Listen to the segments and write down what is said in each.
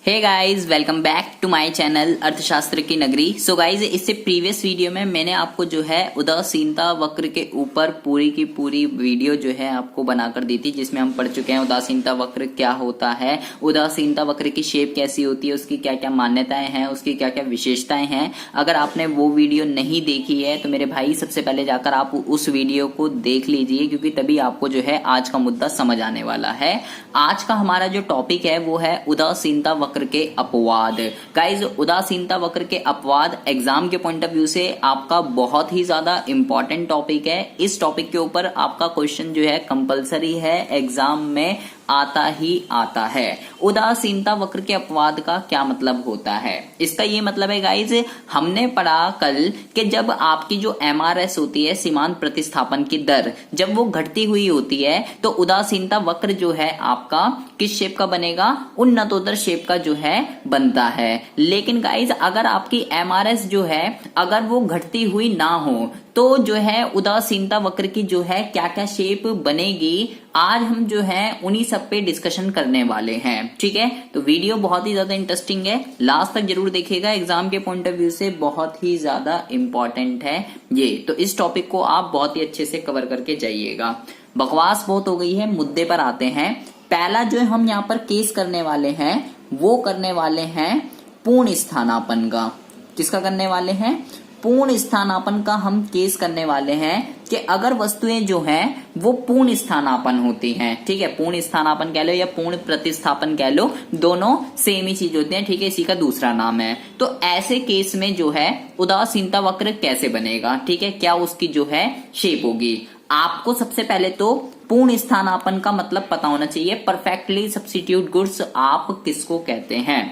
Hey guys, welcome back to my channel अर्थशास्त्र की नगरी। सो गाइस, इससे प्रीवियस वीडियो में मैंने आपको जो है उदासीनता वक्र के ऊपर पूरी की पूरी वीडियो जो है आपको बनाकर दी थी, जिसमें हम पढ़ चुके हैं उदासीनता वक्र क्या होता है, उदासीनता वक्र की शेप कैसी होती है, उसकी क्या क्या मान्यताएं हैं, उसकी क्या क्या विशेषताएं हैं। अगर आपने वो वीडियो नहीं देखी है तो मेरे भाई सबसे पहले जाकर आप उस वीडियो को देख लीजिए, क्योंकि तभी आपको जो है आज का मुद्दा समझ आने वाला है। आज का हमारा जो टॉपिक है वो है उदासीनता वक्र के अपवाद। गाइस, उदासीनता वक्र के अपवाद एग्जाम के पॉइंट ऑफ व्यू से आपका बहुत ही ज्यादा इंपॉर्टेंट टॉपिक है। इस टॉपिक के ऊपर आपका क्वेश्चन जो है कंपलसरी है, एग्जाम में आता ही आता है। उदासीनता वक्र के अपवाद का क्या मतलब होता है? इसका ये मतलब है गाइज, हमने पढ़ा कल कि जब आपकी जो एमआरएस होती है, सीमांत प्रतिस्थापन की दर, जब वो घटती हुई होती है तो उदासीनता वक्र जो है आपका किस शेप का बनेगा? उन्नतोत्तर शेप का जो है बनता है। लेकिन गाइज, अगर आपकी एमआरएस जो है अगर वो घटती हुई ना हो तो जो है उदासीनता वक्र की जो है क्या क्या शेप बनेगी, आज हम जो है उन्हीं सब पे डिस्कशन करने वाले हैं। ठीक है, तो वीडियो बहुत ही ज्यादा इंटरेस्टिंग है, लास्ट तक जरूर देखिएगा, एग्जाम के पॉइंट ऑफ व्यू से बहुत ही ज्यादा इंपॉर्टेंट है ये। तो इस टॉपिक को आप बहुत ही अच्छे से कवर करके जाइएगा। बकवास बहुत हो गई है, मुद्दे पर आते हैं। पहला जो हम यहाँ पर केस करने वाले हैं वो करने वाले हैं पूर्ण स्थानापन्न का। किसका करने वाले हैं? पूर्ण स्थानापन्न का हम केस करने वाले हैं कि अगर वस्तुएं जो हैं वो पूर्ण स्थानापन्न होती हैं। ठीक है, पूर्ण स्थानापन्न कह लो या पूर्ण प्रतिस्थापन कह लो, दोनों सेम ही चीज होती हैं। ठीक है, इसी का दूसरा नाम है। तो ऐसे केस में जो है उदासीनता वक्र कैसे बनेगा? ठीक है, क्या उसकी जो है शेप होगी? आपको सबसे पहले तो पूर्ण स्थानापन्न का मतलब पता होना चाहिए। परफेक्टली सब्स्टिट्यूट गुड्स आप किसको कहते हैं?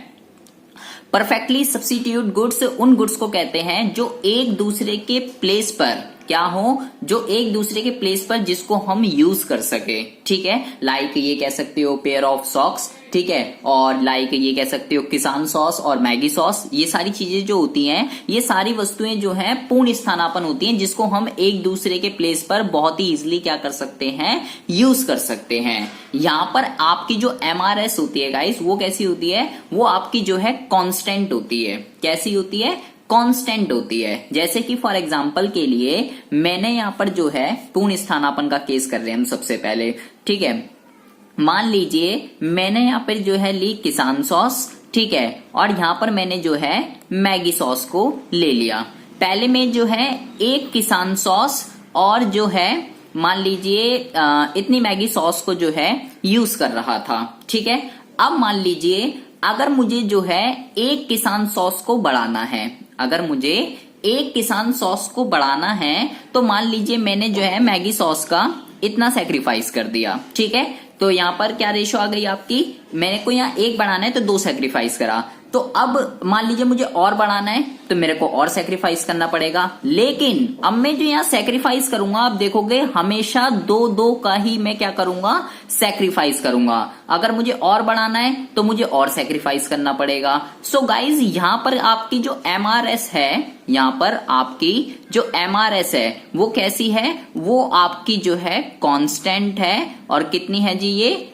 परफेक्टली सब्स्टिट्यूट गुड्स उन गुड्स को कहते हैं जो एक दूसरे के प्लेस पर क्या हो, जो एक दूसरे के प्लेस पर जिसको हम यूज कर सके। ठीक है, लाइक ये कह सकते हो पेयर ऑफ सॉक्स, ठीक है, और लाइक ये कह सकते हो किसान सॉस और मैगी सॉस। ये सारी चीजें जो होती हैं, ये सारी वस्तुएं जो हैं पूर्ण स्थानापन्न होती हैं, जिसको हम एक दूसरे के प्लेस पर बहुत ही इजीली क्या कर सकते हैं, यूज कर सकते हैं। यहां पर आपकी जो एमआरएस होती है गाइस, वो कैसी होती है? वो आपकी जो है कांस्टेंट होती है। कैसी होती है? कांस्टेंट होती है। जैसे कि फॉर एग्जांपल के लिए मैंने यहां पर जो है पूर्ण स्थानापन्न का केस कर रहे हैं हम सबसे पहले। ठीक है, मान लीजिए मैंने यहां पर जो है ली किसान सॉस, ठीक है, और यहां पर मैंने जो है मैगी सॉस को ले लिया। पहले में जो है एक किसान सॉस और जो है मान लीजिए इतनी मैगी सॉस को जो है यूज कर रहा था। ठीक है, अब मान लीजिए अगर मुझे जो है एक किसान सॉस को बढ़ाना है, अगर मुझे एक किसान सॉस को बढ़ाना है तो मान लीजिए मैंने जो है मैगी सॉस का इतना सैक्रिफाइस कर दिया। ठीक है, तो यहां पर क्या रेशो आ गई आपकी? मैंने को यहाँ एक बढ़ाना है तो दो सैक्रिफाइस करा। तो अब मान लीजिए मुझे और बढ़ाना है तो मेरे को और सैक्रिफाइस करना पड़ेगा। लेकिन अब मैं जो यहाँ सैक्रिफाइस करूंगा, आप देखोगे हमेशा दो दो का ही मैं क्या करूंगा, सैक्रिफाइस करूंगा। अगर मुझे और बढ़ाना है तो मुझे और सैक्रिफाइस करना पड़ेगा। सो गाइज, यहाँ पर आपकी जो एमआरएस है, यहाँ पर आपकी जो एमआरएस है वो कैसी है? वो आपकी जो है कांस्टेंट है। और कितनी है जी?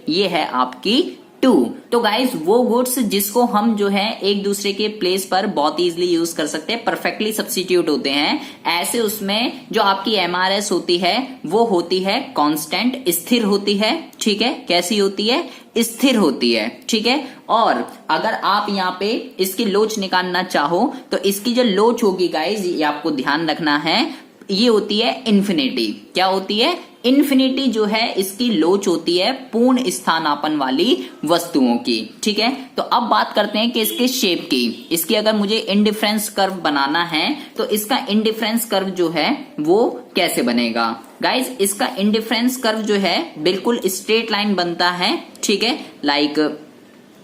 ये है आपकी 2। तो गाइज, वो गुड्स जिसको हम जो है एक दूसरे के प्लेस पर बहुत इजीली यूज कर सकते हैं, परफेक्टली सब्स्टिट्यूट होते हैं, ऐसे उसमें जो आपकी एमआरएस होती है वो होती है कांस्टेंट, स्थिर होती है। ठीक है, कैसी होती है? स्थिर होती है। ठीक है, और अगर आप यहाँ पे इसकी लोच निकालना चाहो तो इसकी जो लोच होगी गाइज, ये आपको ध्यान रखना है, ये होती है इन्फिनिटी। क्या होती है? इन्फिनिटी जो है इसकी लोच होती है पूर्ण स्थानापन्न वाली वस्तुओं की। ठीक है, तो अब बात करते हैं कि इसके शेप की। इसकी अगर मुझे इंडिफरेंस कर्व बनाना है तो इसका इंडिफरेंस कर्व जो है वो कैसे बनेगा? गाइज, इसका इंडिफरेंस कर्व जो है बिल्कुल स्ट्रेट लाइन बनता है। ठीक है, लाइक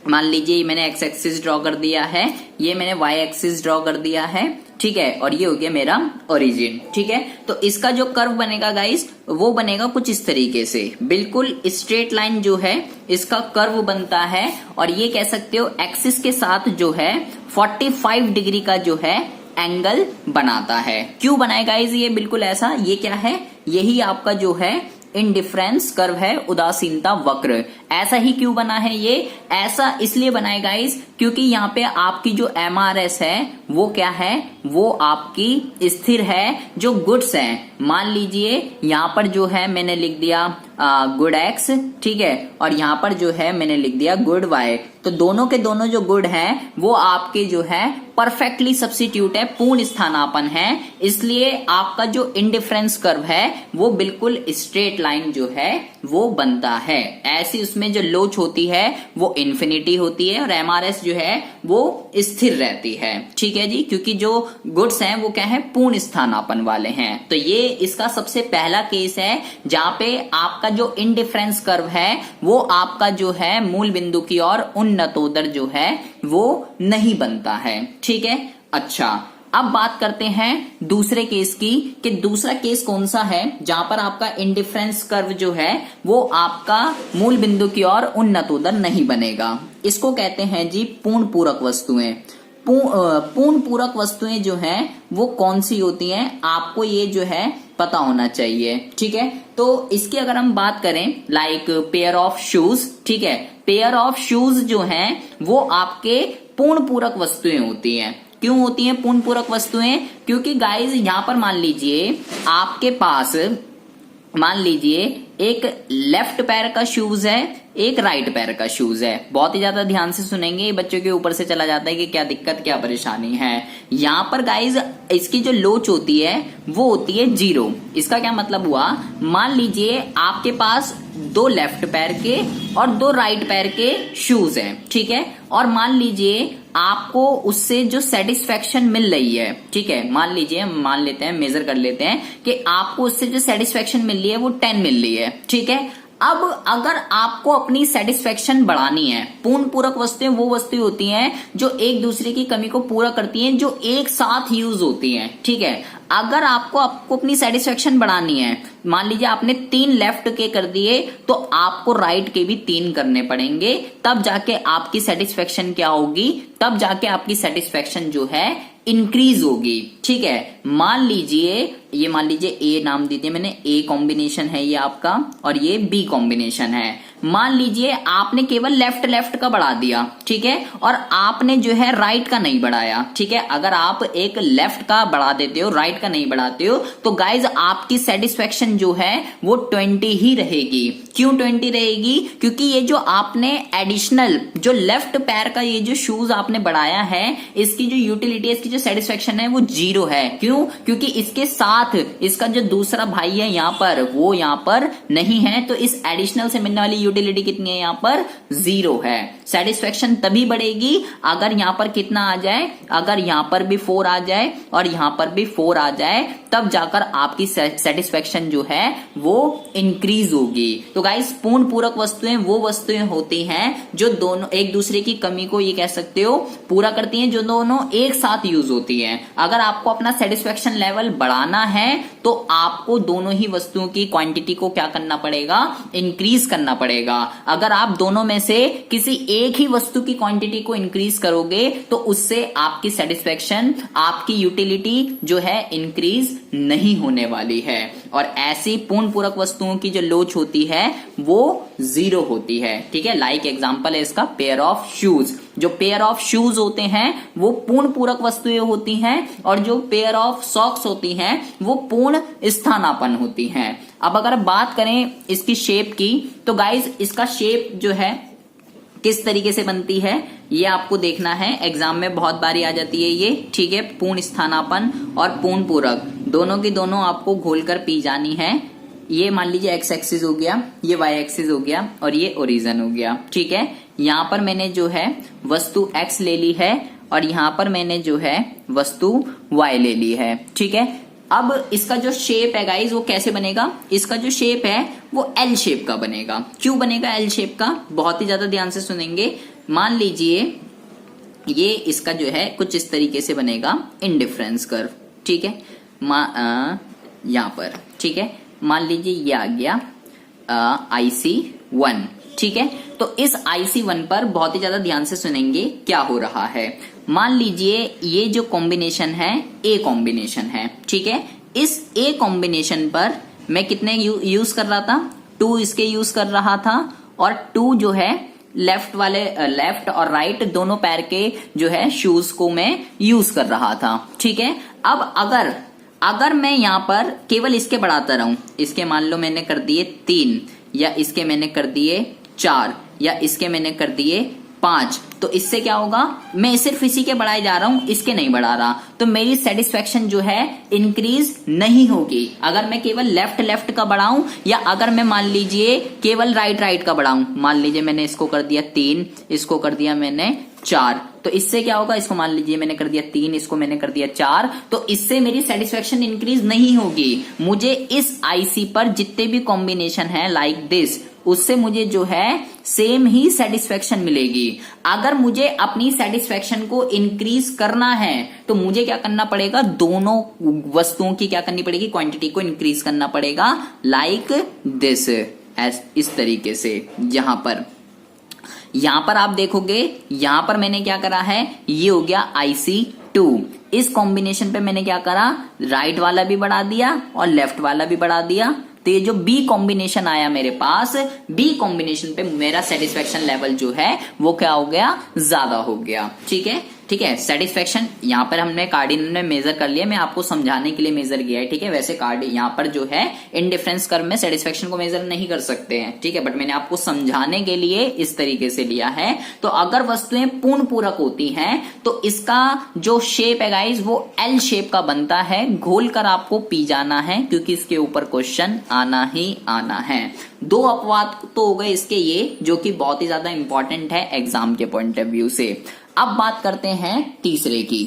मान लीजिए मैंने एक्स एक्सिस ड्रॉ कर दिया है, ये मैंने वाई एक्सिस ड्रॉ कर दिया है। ठीक है, और ये हो गया मेरा ओरिजिन। ठीक है, तो इसका जो कर्व बनेगा गाइस वो बनेगा कुछ इस तरीके से, बिल्कुल स्ट्रेट लाइन जो है इसका कर्व बनता है। और ये कह सकते हो एक्सिस के साथ जो है 45 डिग्री का जो है एंगल बनाता है। क्यों बनाएगा गाइस ये बिल्कुल ऐसा? ये क्या है? यही आपका जो है इंडिफरेंस कर्व है, उदासीनता वक्र। ऐसा ही क्यों बना है ये? ऐसा इसलिए बना है गाइस क्योंकि यहाँ पे आपकी जो MRS है वो क्या है, वो आपकी स्थिर है। जो गुड्स है, मान लीजिए यहाँ पर जो है मैंने लिख दिया गुड X, ठीक है, और यहाँ पर जो है मैंने लिख दिया गुड Y। तो दोनों के दोनों जो गुड हैं वो आपके जो है परफेक्टली सब्स्टिट्यूट है, पूर्ण स्थानापन्न है। इसलिए आपका जो इंडिफरेंस कर्व है वो बिल्कुल स्ट्रेट लाइन जो है वो बनता है। ऐसी उसमें जो लोच होती है वो इन्फिनिटी होती है और MRS जो है वो स्थिर रहती है। ठीक है जी, क्योंकि जो गुड्स हैं वो क्या है, पूर्ण स्थानापन्न वाले हैं। तो ये इसका सबसे पहला केस है जहां पे आपका जो इंडिफरेंस कर्व है वो आपका जो है मूल बिंदु की ओर उन्नतोदर जो है वो नहीं बनता है। ठीक है, अच्छा अब बात करते हैं दूसरे केस की कि दूसरा केस कौन सा है जहां पर आपका इंडिफरेंस कर्व जो है वो आपका मूल बिंदु की ओर उन्नतोदर नहीं बनेगा। इसको कहते हैं जी पूर्ण पूरक वस्तुएं। पूर्ण पूरक वस्तुएं जो हैं वो कौन सी होती हैं, आपको ये जो है पता होना चाहिए। ठीक है, तो इसकी अगर हम बात करें लाइक पेयर ऑफ शूज, ठीक है, पेयर ऑफ शूज जो हैं वो आपके पूर्ण पूरक वस्तुएं होती हैं। क्यों होती हैं पूर्ण पूरक वस्तुएं? क्योंकि गाइज यहां पर मान लीजिए आपके पास, मान लीजिए एक लेफ्ट पैर का शूज है, एक राइट पैर का शूज है। बहुत ही ज्यादा ध्यान से सुनेंगे, बच्चों के ऊपर से चला जाता है कि क्या दिक्कत क्या परेशानी है। यहाँ पर गाइज इसकी जो लोच होती है वो होती है 0। इसका क्या मतलब हुआ, मान लीजिए आपके पास 2 लेफ्ट पैर के और 2 राइट पैर के शूज हैं, ठीक है, और मान लीजिए आपको उससे जो सेटिस्फेक्शन मिल रही है, ठीक है, मान लीजिए, मान लेते हैं, मेजर कर लेते हैं कि आपको उससे जो सेटिस्फेक्शन मिल रही है वो 10 मिल रही है। ठीक है, अब अगर आपको अपनी सेटिस्फेक्शन बढ़ानी है, पूर्ण पूरक वस्तुएं वो वस्तुएं होती हैं जो एक दूसरे की कमी को पूरा करती हैं, जो एक साथ यूज होती हैं। ठीक है, अगर आपको अपनी सेटिस्फेक्शन बढ़ानी है, मान लीजिए आपने 3 लेफ्ट के कर दिए तो आपको राइट के भी 3 करने पड़ेंगे, तब जाके आपकी सेटिस्फेक्शन क्या होगी, तब जाके आपकी सेटिस्फेक्शन जो है इंक्रीज होगी। ठीक है, मान लीजिए ये, मान लीजिए ए नाम दीजिए मैंने, ए कॉम्बिनेशन है ये आपका और ये बी कॉम्बिनेशन है। मान लीजिए आपने केवल लेफ्ट लेफ्ट का बढ़ा दिया, ठीक है, और आपने जो है राइट का नहीं बढ़ाया। ठीक है, अगर आप एक लेफ्ट का बढ़ा देते हो, राइट का नहीं बढ़ाते हो, तो गाइज आपकी सेटिस्फेक्शन जो है वो 20 ही रहेगी। क्यों 20 रहेगी? क्योंकि ये जो आपने एडिशनल जो लेफ्ट पैर का ये जो शूज आपने बढ़ाया है, इसकी जो यूटिलिटी, इसकी जो सेटिस्फेक्शन है वो 0 है। क्यों? क्योंकि इसके साथ इसका जो दूसरा भाई है यहाँ पर, वो यहाँ पर नहीं है, तो इस एडिशनल से मिलने वाली यूटिलिटी कितनी है, यहाँ पर 0 है। सेटिस्फेक्शन तभी बढ़ेगी अगर यहाँ पर कितना आ जाए, अगर यहाँ पर भी 4 आ जाए और यहाँ पर भी 4 आ जाए, तब जाकर आपकी सेटिस्फेक्शन जो है वो इंक्रीज होगी। तो गाइस पूर्ण पूरक वस्तुएं वो वस्तुएं होती हैं जो दोनों एक दूसरे की कमी को, ये कह सकते हो, पूरा करती हैं, जो दोनों एक साथ यूज होती हैं। अगर आपको अपना सेटिस्फेक्शन लेवल बढ़ाना है तो आपको दोनों ही वस्तुओं की क्वांटिटी को क्या करना पड़ेगा, इंक्रीज करना पड़ेगा। अगर आप दोनों में से किसी एक ही वस्तु की क्वांटिटी को इंक्रीज करोगे तो उससे आपकी सेटिस्फेक्शन, आपकी यूटिलिटी जो है इंक्रीज नहीं होने वाली है। और ऐसी पूर्ण पूरक वस्तुओं की जो लोच होती है वो 0 होती है। ठीक है, लाइक एग्जांपल है इसका पेयर ऑफ शूज। जो पेयर ऑफ शूज होते हैं वो पूर्ण पूरक वस्तुएं होती हैं और जो पेयर ऑफ सॉक्स होती हैं वो पूर्ण स्थानापन्न होती हैं। अब अगर बात करें इसकी शेप की, तो गाइज इसका शेप जो है किस तरीके से बनती है ये आपको देखना है, एग्जाम में बहुत बारी आ जाती है ये। ठीक है, पूर्ण स्थानापन्न और पूर्ण पूरक दोनों की दोनों आपको घोलकर पी जानी है। ये मान लीजिए एक्स एक्सिस हो गया, ये वाई एक्सिस हो गया और ये ओरिजिन हो गया। ठीक है, यहाँ पर मैंने जो है वस्तु एक्स ले ली है और यहाँ पर मैंने जो है वस्तु वाई ले ली है। ठीक है, अब इसका जो शेप है गाइज वो कैसे बनेगा, इसका जो शेप है वो एल शेप का बनेगा। क्यों बनेगा एल शेप का, बहुत ही ज्यादा ध्यान से सुनेंगे। मान लीजिए ये इसका जो है कुछ इस तरीके से बनेगा इंडिफरेंस कर्व। ठीक है, यहाँ पर, ठीक है, मान लीजिए ये आ गया IC1। ठीक है, तो इस IC1 पर बहुत ही ज्यादा ध्यान से सुनेंगे क्या हो रहा है। मान लीजिए ये जो कॉम्बिनेशन है A कॉम्बिनेशन है। ठीक है, इस A कॉम्बिनेशन पर मैं कितने यूज कर रहा था, 2 इसके यूज कर रहा था, और 2 जो है लेफ्ट और राइट दोनों पैर के जो है शूज को मैं यूज कर रहा था। ठीक है, अब अगर मैं यहां पर केवल इसके बढ़ाता रहूं, इसके मान लो मैंने कर दिए 3, या इसके मैंने कर दिए 4, या इसके मैंने कर दिए 5, तो इससे क्या होगा, मैं सिर्फ इसी के बढ़ाए जा रहा हूं, इसके नहीं बढ़ा रहा, तो मेरी सेटिस्फेक्शन जो है इंक्रीज नहीं होगी। अगर मैं केवल लेफ्ट का बढ़ाऊं, या अगर मैं मान लीजिए केवल राइट का बढ़ाऊं, मान लीजिए मैंने इसको कर दिया 3, इसको कर दिया मैंने 4, तो इससे क्या होगा, इसको मान लीजिए मैंने कर दिया 3, इसको मैंने कर दिया 4, तो इससे मेरी सेटिस्फेक्शन इंक्रीज नहीं होगी। मुझे इस आईसी पर जितने भी कॉम्बिनेशन है लाइक दिस, उससे मुझे जो है सेम ही सेटिस्फेक्शन मिलेगी। अगर मुझे अपनी सेटिस्फेक्शन को इंक्रीज करना है तो मुझे क्या करना पड़ेगा, दोनों वस्तुओं की क्या करनी पड़ेगी, क्वांटिटी को इंक्रीज करना पड़ेगा, लाइक दिस, इस तरीके से। यहां पर आप देखोगे, यहां पर मैंने क्या करा है, ये हो गया IC2। इस कॉम्बिनेशन पे मैंने क्या करा, राइट वाला भी बढ़ा दिया और लेफ्ट वाला भी बढ़ा दिया, तो ये जो बी कॉम्बिनेशन आया मेरे पास, बी कॉम्बिनेशन पे मेरा सेटिस्फेक्शन लेवल जो है वो क्या हो गया, ज्यादा हो गया। ठीक है, सेटिस्फेक्शन यहाँ पर हमने कार्डिनल में मेजर कर लिया, मैं आपको समझाने के लिए मेजर किया है। ठीक है, वैसे यहाँ पर जो है इंडिफरेंस कर्व में सेटिस्फेक्शन को मेजर नहीं कर सकते हैं। ठीक है, बट मैंने आपको समझाने के लिए इस तरीके से लिया है। तो अगर वस्तुएं पूर्ण पूरक होती हैं तो इसका जो शेप है गाइज वो एल शेप का बनता है। घोल कर आपको पी जाना है, क्योंकि इसके ऊपर क्वेश्चन आना ही आना है। 2 अपवाद तो हो गए इसके ये, जो कि बहुत ही ज्यादा इंपॉर्टेंट है एग्जाम के पॉइंट ऑफ व्यू से। अब बात करते हैं तीसरे की।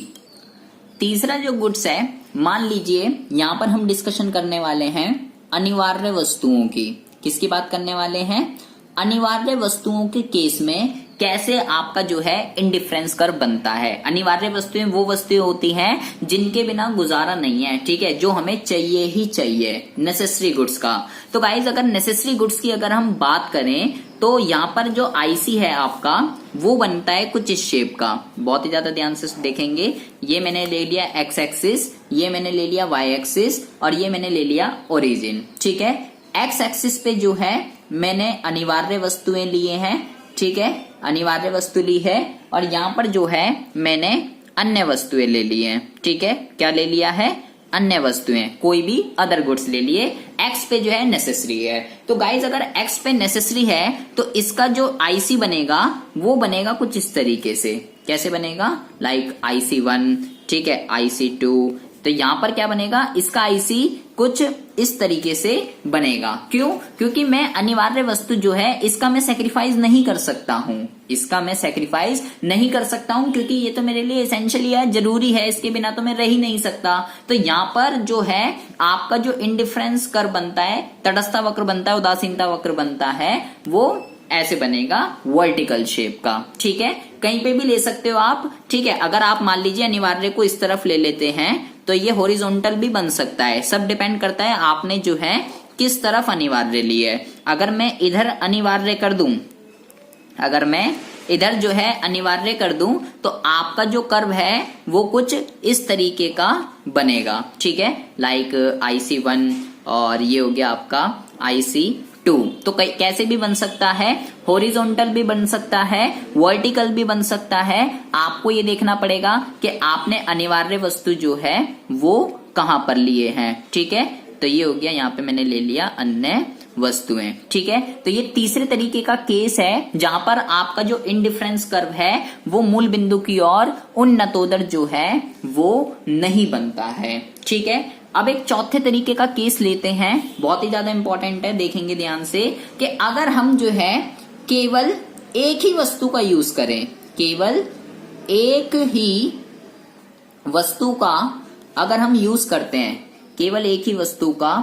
तीसरा जो गुड्स है, मान लीजिए यहां पर हम डिस्कशन करने वाले हैं अनिवार्य वस्तुओं की। किसकी बात करने वाले हैं, अनिवार्य वस्तुओं के केस में कैसे आपका जो है इंडिफरेंस कर्व बनता है। अनिवार्य वस्तुएं वो वस्तुएं होती हैं जिनके बिना गुजारा नहीं है। ठीक है, जो हमें चाहिए ही चाहिए, नेसेसरी गुड्स का। तो गाइज अगर नेसेसरी गुड्स की अगर हम बात करें तो यहाँ पर जो आईसी है आपका वो बनता है कुछ इस शेप का। बहुत ही ज्यादा ध्यान से देखेंगे, ये मैंने ले लिया एक्स एक्सिस, ये मैंने ले लिया वाई एक्सिस, और ये मैंने ले लिया ओरिजिन। ठीक है, एक्स एक्सिस पे जो है मैंने अनिवार्य वस्तुएं लिए हैं। ठीक है, अनिवार्य वस्तु ली है, और यहाँ पर जो है मैंने अन्य वस्तुएं ले ली हैं। ठीक है, क्या ले लिया है, अन्य वस्तुएं, कोई भी अदर गुड्स ले लिए। एक्स पे जो है नेसेसरी है। तो गाइज अगर एक्स पे नेसेसरी है तो इसका जो आईसी बनेगा वो बनेगा कुछ इस तरीके से। कैसे बनेगा, लाइक IC1, ठीक है, IC2। तो यहां पर क्या बनेगा, इसका आईसी कुछ इस तरीके से बनेगा। क्यों, क्योंकि मैं अनिवार्य वस्तु जो है इसका मैं सेक्रीफाइस नहीं कर सकता हूं, इसका मैं सेक्रीफाइस नहीं कर सकता हूं, क्योंकि ये तो मेरे लिए एसेंशियली है, जरूरी है, इसके बिना तो मैं रह ही नहीं सकता। तो यहाँ पर जो है आपका जो इंडिफरेंस कर्व बनता है, तटस्थता वक्र बनता है, उदासीनता वक्र बनता है, वो ऐसे बनेगा वर्टिकल शेप का। ठीक है, कहीं पे भी ले सकते हो आप। ठीक है, अगर आप मान लीजिए अनिवार्य को इस तरफ ले लेते हैं तो ये हॉरिजॉन्टल भी बन सकता है। सब डिपेंड करता है आपने जो है किस तरफ अनिवार्य ली है। अगर मैं इधर अनिवार्य कर दूं, अगर मैं इधर जो है अनिवार्य कर दूं तो आपका जो कर्व है वो कुछ इस तरीके का बनेगा। ठीक है, लाइक IC1 और ये हो गया आपका IC2। तो कैसे भी बन सकता है, हॉरिजॉन्टल भी बन सकता है, वर्टिकल भी बन सकता है। आपको ये देखना पड़ेगा कि आपने अनिवार्य वस्तु जो है वो कहां पर लिए हैं। ठीक है, तो ये हो गया, यहाँ पे मैंने ले लिया अन्य वस्तुएं। ठीक है, तो ये तीसरे तरीके का केस है जहां पर आपका जो इंडिफरेंस कर्व है वो मूल बिंदु की ओर उन्नतोदर जो है वो नहीं बनता है। ठीक है, अब एक चौथे तरीके का केस लेते हैं, बहुत ही ज्यादा इंपॉर्टेंट है, देखेंगे ध्यान से कि अगर हम जो है केवल एक ही वस्तु का यूज करें, केवल एक ही वस्तु का अगर हम यूज करते हैं, केवल एक ही वस्तु का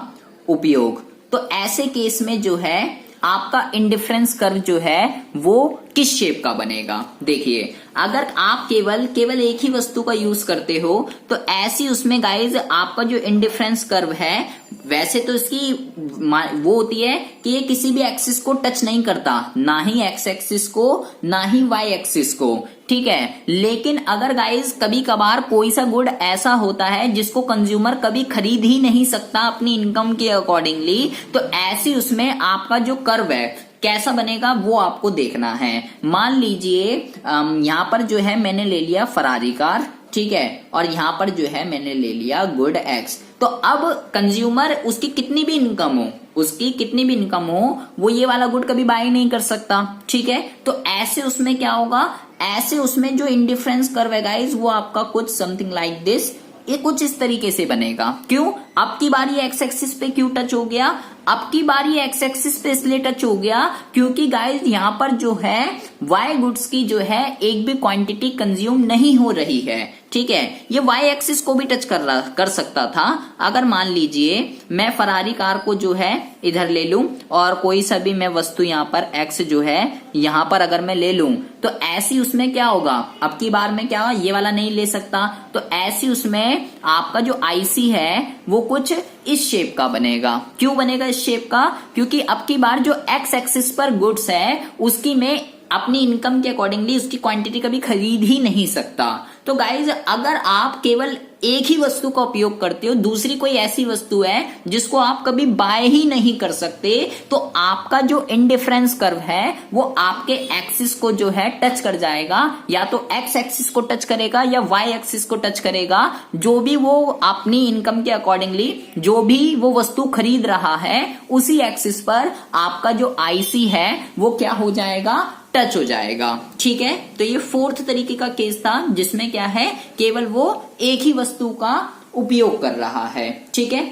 उपयोग, तो ऐसे केस में जो है आपका इंडिफरेंस कर्व जो है वो किस शेप का बनेगा। देखिए अगर आप केवल एक ही वस्तु का यूज करते हो तो ऐसी उसमें गाइज आपका जो इंडिफरेंस कर्व है वैसे तो इसकी वो होती है कि ये किसी भी एक्सिस को टच नहीं करता, ना ही एक्स एक्सिस को ना ही वाई एक्सिस को, ठीक है। लेकिन अगर गाइज कभी कभार कोई सा गुड ऐसा होता है जिसको कंज्यूमर कभी खरीद ही नहीं सकता अपनी इनकम के अकॉर्डिंगली, तो ऐसी उसमें आपका जो कर्व है कैसा बनेगा वो आपको देखना है। मान लीजिए यहां पर जो है मैंने ले लिया फरारी कार, ठीक है, और यहां पर जो है मैंने ले लिया गुड एक्स। तो अब कंज्यूमर उसकी कितनी भी इनकम हो वो ये वाला गुड कभी बाय नहीं कर सकता, ठीक है। तो ऐसे उसमें क्या होगा, ऐसे उसमें जो इंडिफरेंस कर्व है गाइज वो आपका कुछ समथिंग लाइक दिस, ये कुछ इस तरीके से बनेगा। क्यों? अब की बार ये एक्स एक्सिस पे क्यों टच हो गया? अब की बार ये एक्स एक्सिस पे इसलिए टच हो गया क्योंकि गाइज यहां पर जो है वाई गुड्स की जो है एक भी क्वांटिटी कंज्यूम नहीं हो रही है, ठीक है। ये वाई एक्सिस को भी टच कर सकता था। अगर मान लीजिए मैं फरारी कार को जो है इधर ले लूं और कोई सा भी मैं वस्तु यहां पर एक्स जो है यहां पर अगर मैं ले लूं तो ऐसी उसमें क्या होगा, अब की बार में क्या होगा, ये वाला नहीं ले सकता, तो ऐसी उसमें आपका जो आईसी है वो कुछ इस शेप का बनेगा। क्यों बनेगा इस शेप का? क्योंकि अब की बार जो एक्स एक्सिस पर गुड्स है उसकी मैं अपनी इनकम के अकॉर्डिंगली उसकी क्वांटिटी कभी खरीद ही नहीं सकता। तो गाइज अगर आप केवल एक ही वस्तु का उपयोग करते हो, दूसरी कोई ऐसी वस्तु है जिसको आप कभी बाय ही नहीं कर सकते, तो आपका जो इंडिफरेंस कर्व है वो आपके एक्सिस को जो है टच कर जाएगा, या तो एक्स एक्सिस को टच करेगा या वाई एक्सिस को टच करेगा। जो भी वो अपनी इनकम के अकॉर्डिंगली जो भी वो वस्तु खरीद रहा है उसी एक्सिस पर आपका जो आईसी है वो क्या हो जाएगा, टच हो जाएगा, ठीक है। तो ये फोर्थ तरीके का केस था जिसमें क्या है केवल वो एक ही वस्तु का उपयोग कर रहा है, ठीक है।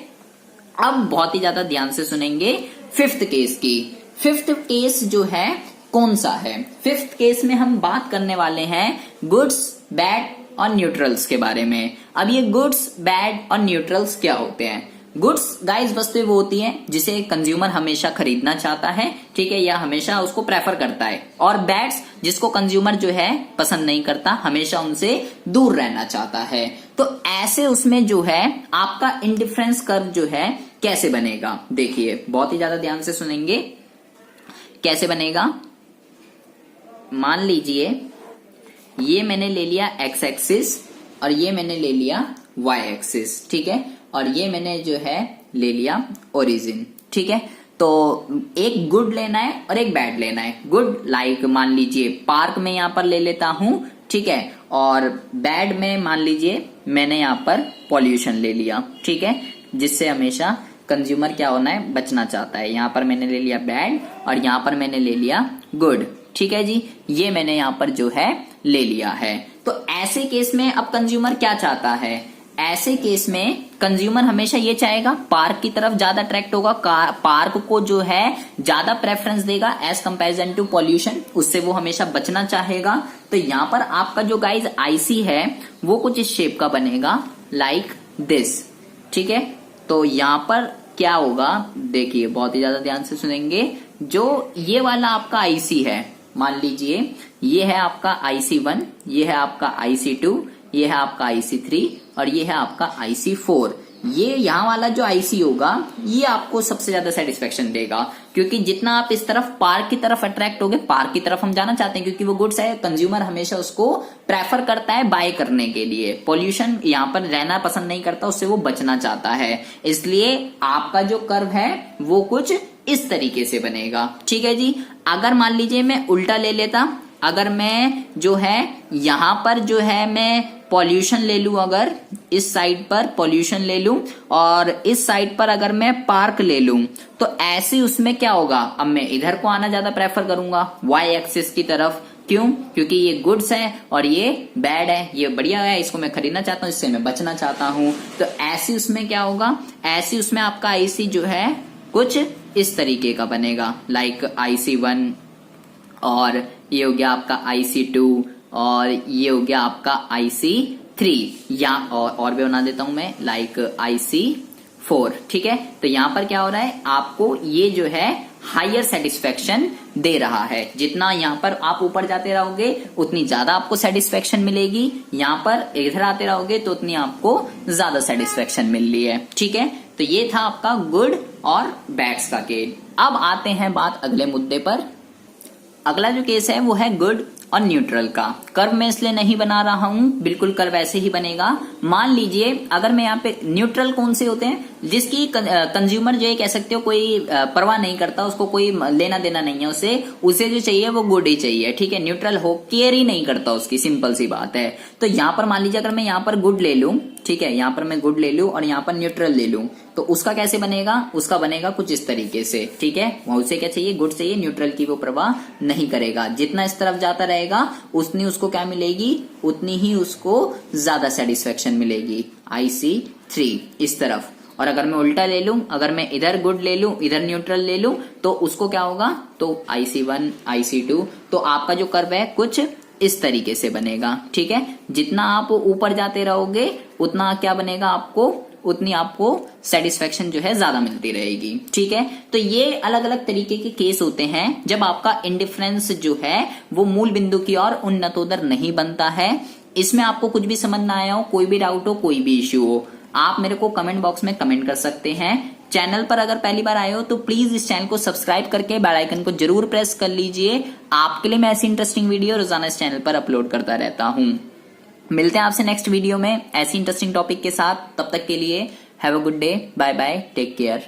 अब बहुत ही ज्यादा ध्यान से सुनेंगे फिफ्थ केस की। फिफ्थ केस जो है कौन सा है? फिफ्थ केस में हम बात करने वाले हैं गुड्स, बैड और न्यूट्रल्स के बारे में। अब ये गुड्स, बैड और न्यूट्रल्स क्या होते हैं? गुड्स गाइस वस्तुएं वो होती हैं जिसे कंज्यूमर हमेशा खरीदना चाहता है, ठीक है, या हमेशा उसको प्रेफर करता है, और बैड्स जिसको कंज्यूमर जो है पसंद नहीं करता, हमेशा उनसे दूर रहना चाहता है। तो ऐसे उसमें जो है आपका इंडिफरेंस कर्व जो है कैसे बनेगा, देखिए बहुत ही ज्यादा ध्यान से सुनेंगे कैसे बनेगा। मान लीजिए ये मैंने ले लिया एक्स एक्सिस और ये मैंने ले लिया वाई एक्सिस, ठीक है, और ये मैंने जो है ले लिया ओरिजिन, ठीक है। तो एक गुड लेना है और एक बैड लेना है। गुड लाइक मान लीजिए पार्क में यहां पर ले लेता हूं, ठीक है, और बैड में मान लीजिए मैंने यहां पर पॉल्यूशन ले लिया, ठीक है, जिससे हमेशा कंज्यूमर क्या होना है, बचना चाहता है। यहां पर मैंने ले लिया बैड और यहां पर मैंने ले लिया गुड, ठीक है जी, ये मैंने यहां पर जो है ले लिया है। तो ऐसे केस में अब कंज्यूमर क्या चाहता है? ऐसे केस में कंज्यूमर हमेशा ये चाहेगा पार्क की तरफ ज्यादा अट्रैक्ट होगा, पार्क को जो है ज्यादा प्रेफरेंस देगा एज कंपैरिजन टू पॉल्यूशन, उससे वो हमेशा बचना चाहेगा। तो यहाँ पर आपका जो गाइज आईसी है वो कुछ इस शेप का बनेगा लाइक दिस, ठीक है। तो यहाँ पर क्या होगा, देखिए बहुत ही ज्यादा ध्यान से सुनेंगे। जो ये वाला आपका आईसी है, मान लीजिए ये है आपका IC1, ये है आपका IC2, ये है आपका IC3 और ये है आपका IC4। ये यहाँ वाला जो आईसी होगा ये आपको सबसे ज्यादा सेटिस्फेक्शन देगा, क्योंकि जितना आप इस तरफ पार्क की तरफ अट्रैक्ट होगे, पार्क की तरफ हम जाना चाहते हैं क्योंकि वो गुड्स है, कंज्यूमर हमेशा उसको प्रेफर करता है बाय करने के लिए। पॉल्यूशन यहाँ पर रहना पसंद नहीं करता, उससे वो बचना चाहता है, इसलिए आपका जो कर्व है वो कुछ इस तरीके से बनेगा, ठीक है जी। अगर मान लीजिए मैं उल्टा ले लेता, अगर मैं जो है यहां पर जो है मैं पॉल्यूशन ले लूं, अगर इस साइड पर पॉल्यूशन ले लूं और इस साइड पर अगर मैं पार्क ले लूं, तो ऐसे उसमें क्या होगा, अब मैं इधर को आना ज्यादा प्रेफर करूंगा वाई एक्सिस की तरफ। क्यों? क्योंकि ये गुड्स है और ये बैड है, ये बढ़िया है, इसको मैं खरीदना चाहता हूँ, इससे मैं बचना चाहता हूँ। तो ऐसी उसमें क्या होगा, ऐसी उसमें आपका आईसी जो है कुछ इस तरीके का बनेगा, लाइक IC1 और ये हो गया आपका IC2 और ये हो गया आपका IC3, या और भी बना देता हूं मैं, लाइक IC4, ठीक है। तो यहाँ पर क्या हो रहा है, आपको ये जो है हायर सेटिस्फेक्शन दे रहा है। जितना यहाँ पर आप ऊपर जाते रहोगे उतनी ज्यादा आपको सेटिस्फेक्शन मिलेगी, यहाँ पर इधर आते रहोगे तो उतनी आपको ज्यादा सेटिस्फेक्शन मिल रही है। ठीक है, तो ये था आपका गुड और बैड्स का केस। अब आते हैं बात अगले मुद्दे पर। अगला जो केस है वो है गुड और न्यूट्रल का। कर्व मैं इसलिए नहीं बना रहा हूं, बिल्कुल कर्व ऐसे ही बनेगा। मान लीजिए अगर मैं यहाँ पे न्यूट्रल कौन से होते हैं, जिसकी कंज्यूमर जो है कह सकते हो कोई परवाह नहीं करता, उसको कोई लेना देना नहीं है, उसे जो चाहिए वो गुड ही चाहिए। ठीक है, न्यूट्रल हो केयर ही नहीं करता उसकी, सिंपल सी बात है। तो यहाँ पर मान लीजिए अगर मैं यहाँ पर गुड ले लूं, ठीक है, यहाँ पर मैं गुड ले लूं और यहाँ पर न्यूट्रल ले लूं, तो उसका कैसे बनेगा, उसका बनेगा कुछ इस तरीके से। ठीक है, उसे क्या चाहिए, गुड चाहिए, न्यूट्रल की वो परवाह नहीं करेगा। जितना इस तरफ जाता रहेगा उतनी उसको क्या मिलेगी, उतनी ही उसको ज्यादा सेटिस्फेक्शन मिलेगी। IC3 इस तरफ। और अगर मैं उल्टा ले लूं, अगर मैं इधर गुड ले लूं इधर न्यूट्रल ले लूं, तो उसको क्या होगा, तो IC1 IC2। तो आपका जो कर्व है कुछ इस तरीके से बनेगा। ठीक है, जितना आप ऊपर जाते रहोगे उतना क्या बनेगा, आपको उतनी आपको सेटिस्फेक्शन जो है ज्यादा मिलती रहेगी। ठीक है, तो ये अलग अलग तरीके के केस होते हैं जब आपका इंडिफरेंस जो है वो मूल बिंदु की ओर उन्नतोदर नहीं बनता है। इसमें आपको कुछ भी समझ ना आया हो, कोई भी डाउट हो, कोई भी इश्यू हो, आप मेरे को कमेंट बॉक्स में कमेंट कर सकते हैं। चैनल पर अगर पहली बार आए हो तो प्लीज इस चैनल को सब्सक्राइब करके बेल आइकन को जरूर प्रेस कर लीजिए। आपके लिए मैं ऐसी इंटरेस्टिंग वीडियो रोजाना इस चैनल पर अपलोड करता रहता हूं। मिलते हैं आपसे नेक्स्ट वीडियो में ऐसी इंटरेस्टिंग टॉपिक के साथ। तब तक के लिए have a good day, bye bye, take care.